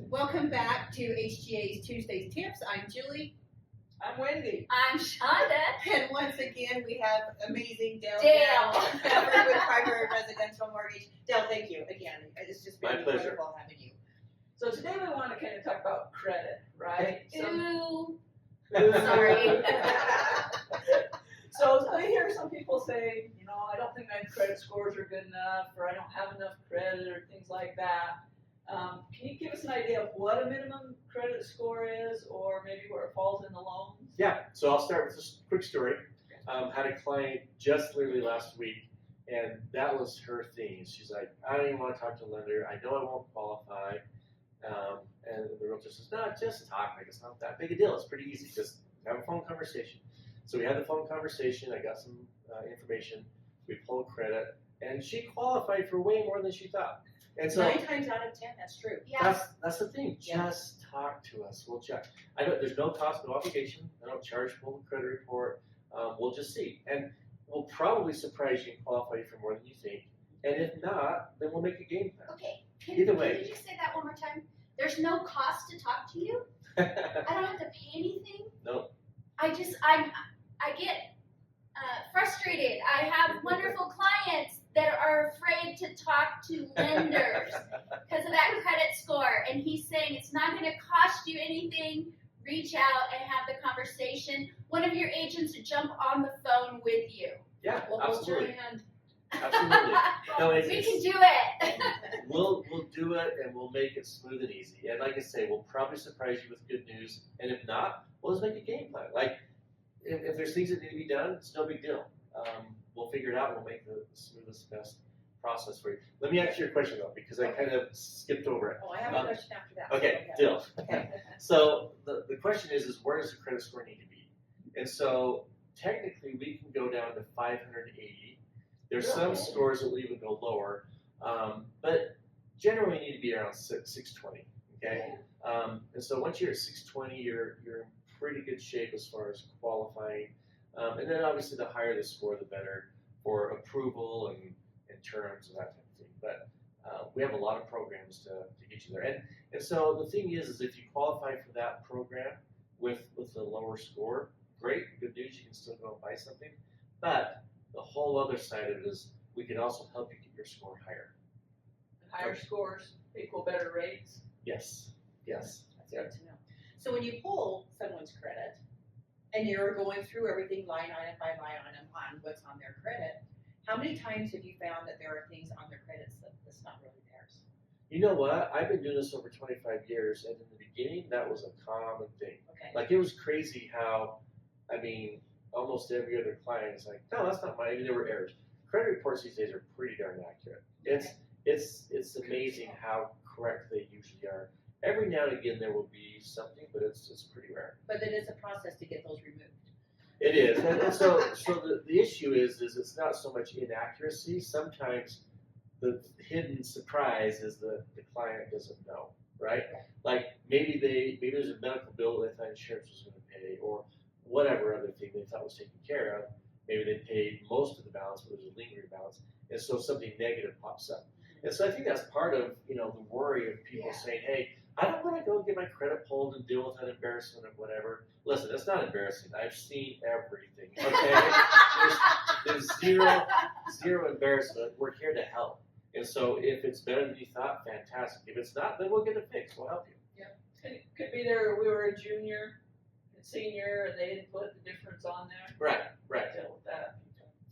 Welcome back to HGA's Tuesdays Tips. I'm Julie. I'm Wendy. I'm Shonda. And once again, we have amazing Dale with Dale. Primary Residential Mortgage. Dale, thank you again. It's just been wonderful having you. So today we want to kind of talk about credit, right? Ooh. Sorry. So I hear some people say, I don't think my credit scores are good enough, or I don't have enough credit, or things like that. Can you give us an idea of what a minimum credit score is, or maybe where it falls in the loans? Yeah, so I'll start with this quick story. Had a client just literally last week, and that was her thing. She's like, I don't even want to talk to a lender. I know I won't qualify. And the realtor says, no, just talk. Like, it's not that big a deal. It's pretty easy. Just have a phone conversation. So we had the phone conversation. I got some information. We pulled credit, and she qualified for way more than she thought. And so 9 times out of 10, that's true. Yeah. that's the thing. Just talk to us. We'll check. There's no cost, no obligation. I don't charge full credit report. We'll just see, and we'll probably surprise you and qualify you for more than you think. And if not, then we'll make a game plan. Okay. Either way. Can you just say that one more time? There's no cost to talk to you? I don't have to pay anything? Nope. I get frustrated. I have wonderful clients that are afraid to talk to lenders because of that credit score. And he's saying it's not going to cost you anything. Reach out and have the conversation. One of your agents to jump on the phone with you. Yeah, We'll hold your absolutely. hand. Absolutely. No, We can do it. We'll do it, and we'll make it smooth and easy. And like I say, we'll probably surprise you with good news. And if not, we'll just make a game plan. Like, if there's things that need to be done, it's no big deal. We'll figure it out, and we'll make the smoothest, best process for you. Let me answer your question, though, because I kind of skipped over it. Oh, I have a question after that. Okay, So, deal. Okay. So the question is where does the credit score need to be? And so technically we can go down to 580. There's some scores that will even go lower, but generally you need to be around 620. Okay, and so once you're at 620, you're in pretty good shape as far as qualifying. And then obviously the higher the score, the better for approval and terms and that type of thing. But we have a lot of programs to get you there. And so the thing is if you qualify for that program with a lower score, great, good news, you can still go and buy something. But the whole other side of it is we can also help you get your score higher. Higher scores equal better rates. Yes. That's good to know. So when you pull someone's credit and you're going through everything line item by line item on what's on their credit, how many times have you found that there are things on their credits that's not really theirs? You know what? I've been doing this over 25 years, and in the beginning, that was a common thing. Okay. Like, it was crazy how, almost every other client is like, no, that's not mine. I mean, there were errors. Credit reports these days are pretty darn accurate. It's amazing how correct they usually are. Every now and again there will be something, but it's pretty rare. But it is a process to get those removed. It is, and so the issue is it's not so much inaccuracy. Sometimes the hidden surprise is the client doesn't know, right? Like maybe there's a medical bill they thought insurance was going to pay, or whatever other thing they thought was taken care of. Maybe they paid most of the balance, but there's a lingering balance, and so something negative pops up. And so I think that's part of the worry of people saying, hey, I don't want to go get my credit pulled and deal with that embarrassment or whatever. Listen, it's not embarrassing. I've seen everything, okay? there's zero embarrassment. We're here to help. And so if it's better than you thought, fantastic. If it's not, then we'll get it fixed. We'll help you. Yeah. It could be we were a junior and senior, and they didn't put the difference on there. Right. Deal with that.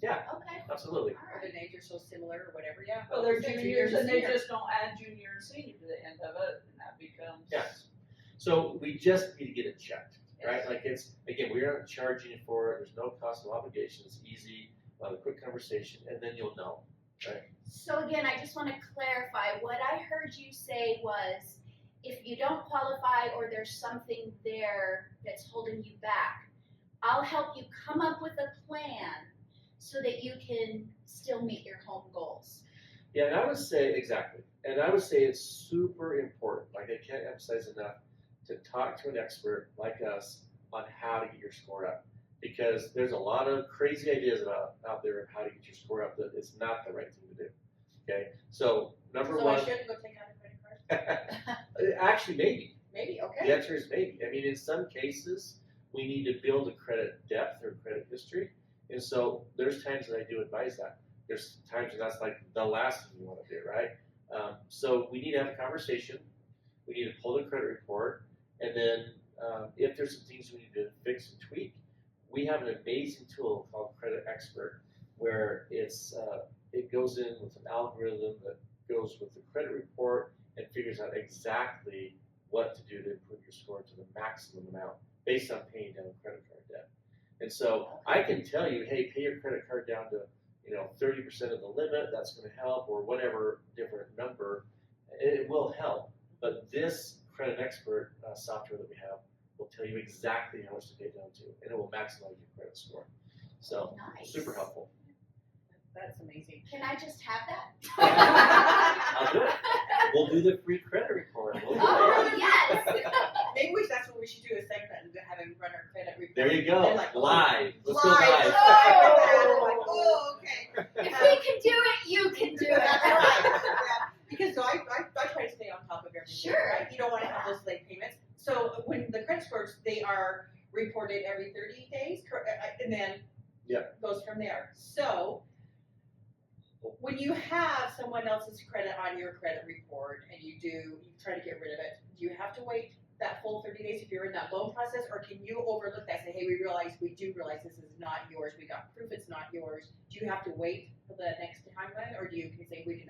Yeah, Okay. absolutely. Or the names are so similar or whatever, yeah. Well, they're It's juniors, and they senior. just don't add junior and senior to the end of it, and that becomes. Yes. So we just need to get it checked, right? Like again, we aren't charging you for it. There's no cost of obligation. It's easy. We'll have a quick conversation, and then you'll know, right? So again, I just want to clarify. What I heard you say was if you don't qualify or there's something there that's holding you back, I'll help you come up with a plan so that you can still meet your home goals. Yeah, and I would say, exactly. And I would say it's super important, like I can't emphasize enough, to talk to an expert like us on how to get your score up. Because there's a lot of crazy ideas out there of how to get your score up that it's not the right thing to do. Okay? So, number So one. I shouldn't go take out a credit card? Actually, maybe. Maybe, okay. The answer is maybe. I mean, in some cases, we need to build a credit depth or credit history. And so there's times that I do advise that. There's times when that's like the last thing you want to do, right? So we need to have a conversation. We need to pull the credit report. And then if there's some things we need to fix and tweak, we have an amazing tool called Credit Expert where it goes in with an algorithm that goes with the credit report and figures out exactly what to do to improve your score to the maximum amount based on paying down credit card debt. And so I can tell you, hey, pay your credit card down to 30% of the limit, that's going to help, or whatever different number, it will help. But this Credit Expert software that we have will tell you exactly how much to pay down to, and it will maximize your credit score. So, Nice. super helpful. That's amazing. Can I just have that? I'll do it. We'll do the free credit report. We'll do Oh, it. yes. Maybe that's what we should do a segment, and have him run our credit report. There you go. And like, Live. Let's go live. live. Oh. Like, oh, okay. If we can do it, you can do That's it. right. Yeah. Because I try to stay on top of everything. Sure. Right? You don't want to have those late payments. So when the credit scores, they are reported every 30 days, and then goes from there. So when you have someone else's credit on your credit report and you try to get rid of it, do you have to wait that full 30 days if you're in that loan process, or can you overlook that, say, hey, we do realize this is not yours, we got proof it's not yours? Do you have to wait for the next timeline, or can you say we can?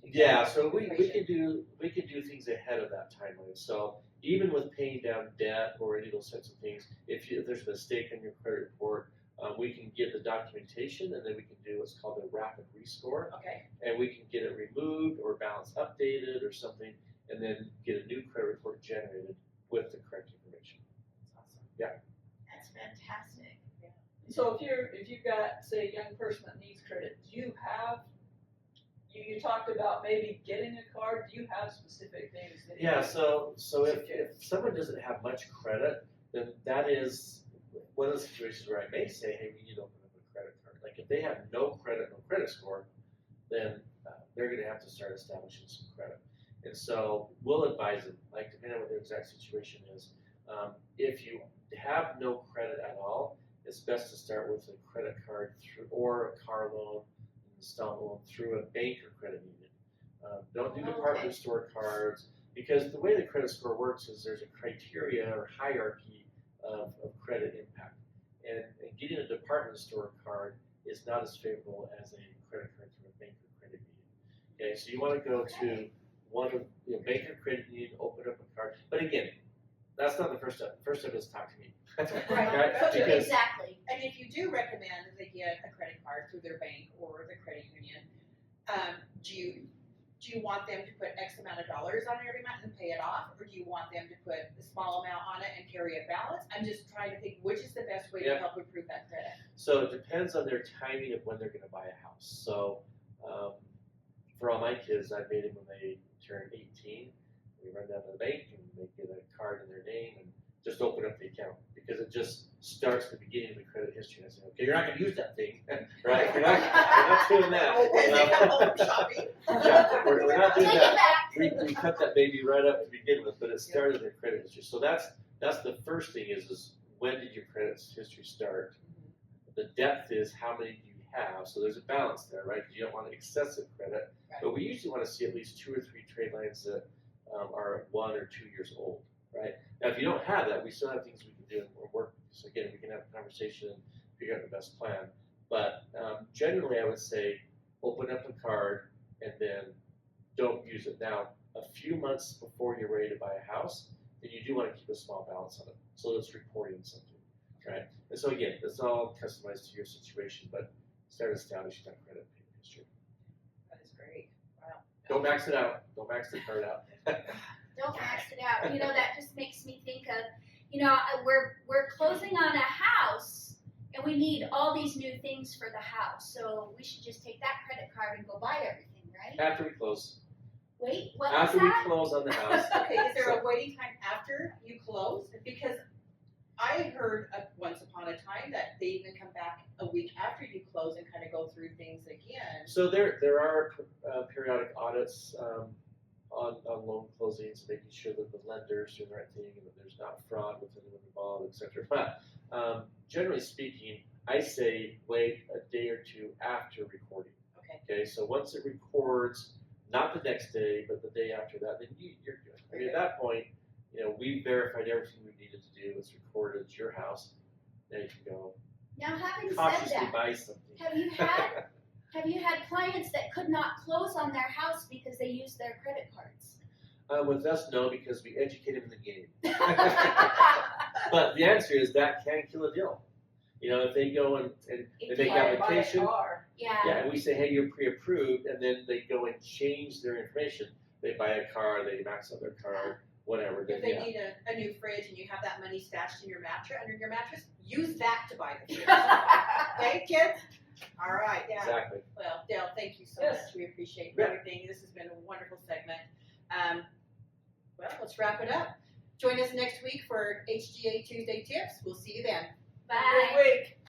Yeah, so we can do things ahead of that timeline. So even with paying down debt or any of those sorts of things, if there's a mistake on your credit report, we can get the documentation, and then we can do what's called a rapid rescore, Okay. and we can get it removed or balance updated or something, and then get a new credit report generated with the correct information. That's awesome. That's fantastic. So if you've got, say, a young person that needs credit, do you have, you talked about maybe getting a card, do you have specific things that Yeah, so if someone doesn't have much credit, then that is one of the situations where I may say, hey, we need to open up a credit card. Like if they have no credit score, then they're going to have to start establishing some credit. And so we'll advise them, like depending on what their exact situation is. If you have no credit at all, it's best to start with a credit card or a car loan, installment loan through a bank or credit union. Don't do department store cards, because the way the credit score works is there's a criteria or hierarchy of credit impact. And getting a department store card is not as favorable as a credit card through a bank or credit union. Okay, so you want to go to one of bank or credit union, open up a card. But again, that's not the first step. The first step is talk to me. Right. Because Exactly. And if you do recommend that they get a credit card through their bank or the credit union, do you want them to put X amount of dollars on every month and pay it off, or do you want them to put a small amount on it and carry a balance? I'm just trying to think which is the best way to help improve that credit. So it depends on their timing of when they're going to buy a house. So for all my kids, I made them when they turn 18. We run down to the bank and they get a card in their name and just open up the account, because it just starts the beginning of the credit history. And I say, okay, you're not going to use that thing, right? We're not doing that. As they come home shopping. Yeah, we're not doing Take it that. back. We cut that baby right up to begin with, but it started their credit history. So that's the first thing is when did your credit history start? The depth is how many do you have? So there's a balance there, right? Because you don't want excessive credit, but we usually want to see at least 2 or 3 trade lines that are 1 or 2 years old, right? Now, if you don't have that, we still have things we can do and work. So again, we can have a conversation and figure out the best plan. But generally, I would say open up a card and then don't use it. Now, a few months before you're ready to buy a house, then you do want to keep a small balance on it. So it's reporting something, right? And so again, it's all customized to your situation, but start establishing that credit payment history. That is great. Wow. Don't max it out. Don't max the card out. Don't max it out. That just makes me think of, we're closing on a house and we need all these new things for the house. So we should just take that credit card and go buy everything, right? After we close. Wait, what After was we that? close on the house. Okay, is there a waiting time after you close? Because I heard once upon a time that they even come back a week after you close and kind of go through things again. So there are periodic audits on loan closings, making sure that the lender's doing the right thing and that there's not fraud with anyone involved, et cetera. But generally speaking, I say wait a day or two after recording. Okay. Okay, so once it records, not the next day, but the day after that, then you're good. I mean, at that point, we verified everything we needed to do. It's recorded. It's your house. Now you can go Now, having said cautiously that, buy something. have you had clients that could not close on their house because they used their credit cards? With us, no, because we educate them in the game. But the answer is that can kill a deal. If they go and they make Buy a application, car. yeah, and we say, hey, you're pre-approved, and then they go and change their information. They buy a car, they max out their car, whatever. If they need a new fridge and you have that money stashed in your mattress, under your mattress, use that to buy the fridge. Okay, kids? All right, yeah. Exactly. Well, Dale, thank you so Yes. much. We appreciate Yeah. everything. This has been a wonderful segment. Well, let's wrap it up. Join us next week for HGA Tuesday Tips. We'll see you then. Bye. Great week.